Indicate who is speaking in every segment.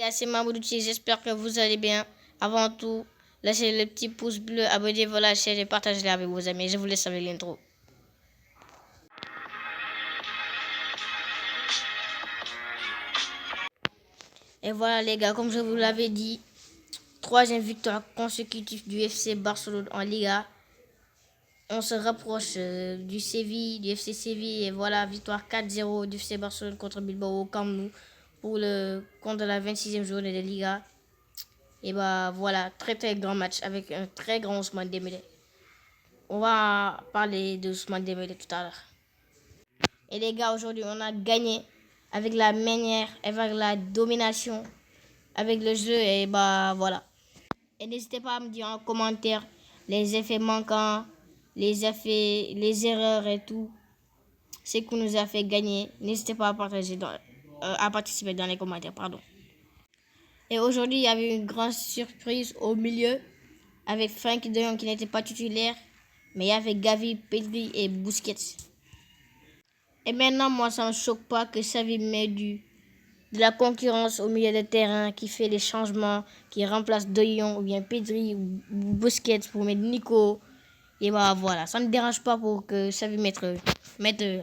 Speaker 1: gars, c'est Mamoudouti, j'espère que vous allez bien. Avant tout, lâchez le petit pouce bleu, abonnez-vous à la chaîne et partagez-la avec vos amis. Je vous laisse avec l'intro. Et voilà les gars, comme je vous l'avais dit, troisième victoire consécutive du FC Barcelone en Liga. On se rapproche du Séville, du FC Séville. Et voilà, victoire 4-0 du FC Barcelone contre Bilbao au Camp Nou pour le compte de la 26e journée de Liga. Et bah voilà, très grand match avec un très grand Ousmane Dembélé. On va parler de Ousmane Dembélé tout à l'heure. Et les gars, aujourd'hui, on a gagné avec la manière, avec la domination, avec le jeu. Et bah voilà. Et n'hésitez pas à me dire en commentaire les effets manquants, les effets, les erreurs et tout. Ce qui nous a fait gagner. N'hésitez pas à partager, à participer dans les commentaires, pardon. Et aujourd'hui, il y avait une grande surprise au milieu avec Frenkie de Jong qui n'était pas titulaire, mais il y avait Gavi, Pedri et Busquets. Et maintenant, moi, ça ne me choque pas que Xavi met de la concurrence au milieu de terrain, qui fait les changements, qui remplace De Jong ou bien Pedri ou Busquets pour mettre Nico. Et voilà, ça ne dérange pas pour que Xavi mette de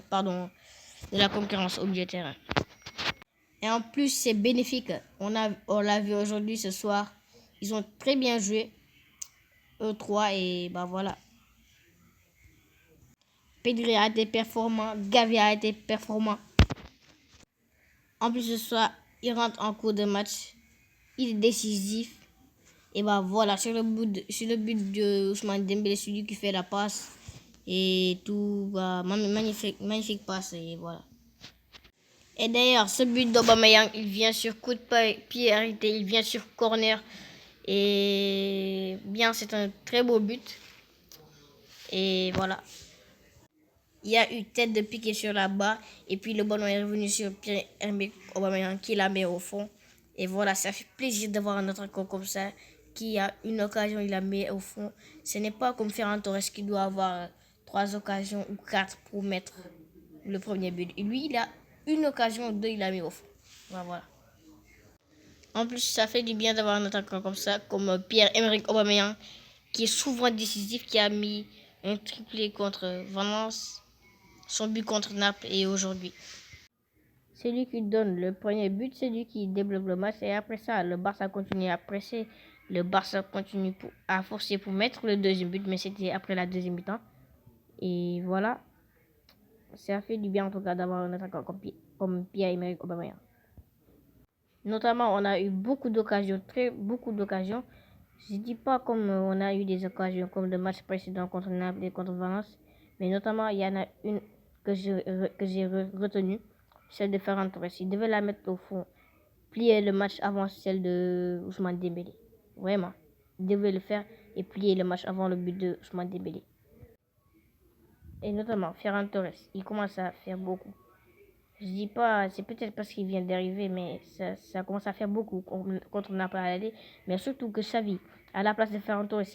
Speaker 1: la concurrence au milieu de terrain. Et en plus, c'est bénéfique. On l'a vu aujourd'hui, ce soir. Ils ont très bien joué, eux trois, et voilà. Pedri a été performant, Gavi a été performant. En plus de ça, il rentre en cours de match. Il est décisif. Et voilà, sur le but de Ousmane Dembélé, celui qui fait la passe. Et tout, magnifique passe. Et voilà. Et d'ailleurs, ce but d'Aubameyang, il vient sur coup de pied arrêté, il vient sur corner. Et bien, c'est un très beau but. Et voilà. Il y a eu tête de piqué sur la barre. Et puis le ballon est revenu sur Pierre-Emerick Aubameyang qui la met au fond. Et voilà, ça fait plaisir d'avoir un attaquant comme ça qui a une occasion, il la met au fond. Ce n'est pas comme Ferran Torres qui doit avoir 3 occasions ou 4 pour mettre le premier but. Et lui, il a une occasion, 2, il la met au fond. Voilà. En plus, ça fait du bien d'avoir un attaquant comme ça, comme Pierre-Emerick Aubameyang, qui est souvent décisif, qui a mis un triplé contre Valence, son but contre Naples et aujourd'hui. C'est lui qui donne le premier but, c'est lui qui débloque le match et après ça, le Barça continue à presser, le Barça continue à forcer pour mettre le deuxième but, mais c'était après la deuxième mi-temps. Et voilà, ça fait du bien en tout cas d'avoir un attaquant comme Pierre-Emerick Aubameyang. Notamment, on a eu beaucoup d'occasions. Je dis pas comme on a eu des occasions comme le match précédent contre Naples et contre Valence, mais notamment, il y en a une que j'ai retenue, celle de Ferran Torres. Il devait la mettre au fond, plier le match avant celle de Ousmane Dembélé. Vraiment, il devait le faire et plier le match avant le but de Ousmane Dembélé. Et notamment, Ferran Torres, il commence à faire beaucoup. Je dis pas, c'est peut-être parce qu'il vient d'arriver, mais ça commence à faire beaucoup contre Naples à l'aller. Mais surtout que Xavi, à la place de Ferran Torres,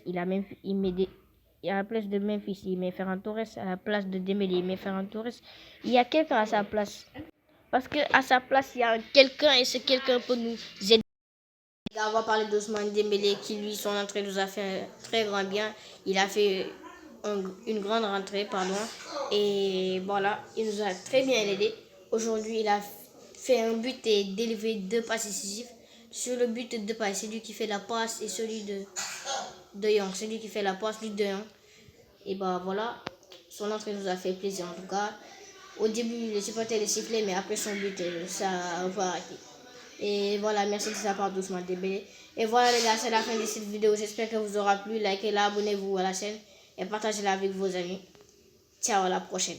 Speaker 1: à la place de Memphis, il met Ferran Torres. À la place de Dembélé, il met Ferran Torres. Il y a quelqu'un à sa place. Parce qu'à sa place, il y a quelqu'un et ce quelqu'un peut nous aider. On va parler d'Ousmane Dembélé qui, lui, son entrée nous a fait un très grand bien. Il a fait une grande rentrée, pardon. Et voilà, il nous a très bien aidé. Aujourd'hui, il a fait un but et délivré 2 passes décisives. Sur le but de 2 passes, c'est lui qui fait la passe et celui de Jong. C'est lui qui fait la passe, lui de Jong. Et voilà, son entrée nous a fait plaisir en tout cas. Au début, les supporters les sifflaient, mais après son but, ça a un peu arrêté. Et voilà, merci de sa part d'Ousmane Dembélé. Et voilà les gars, c'est la fin de cette vidéo. J'espère que vous aura plu. Likez-la, abonnez-vous à la chaîne et partagez-la avec vos amis. Ciao, à la prochaine.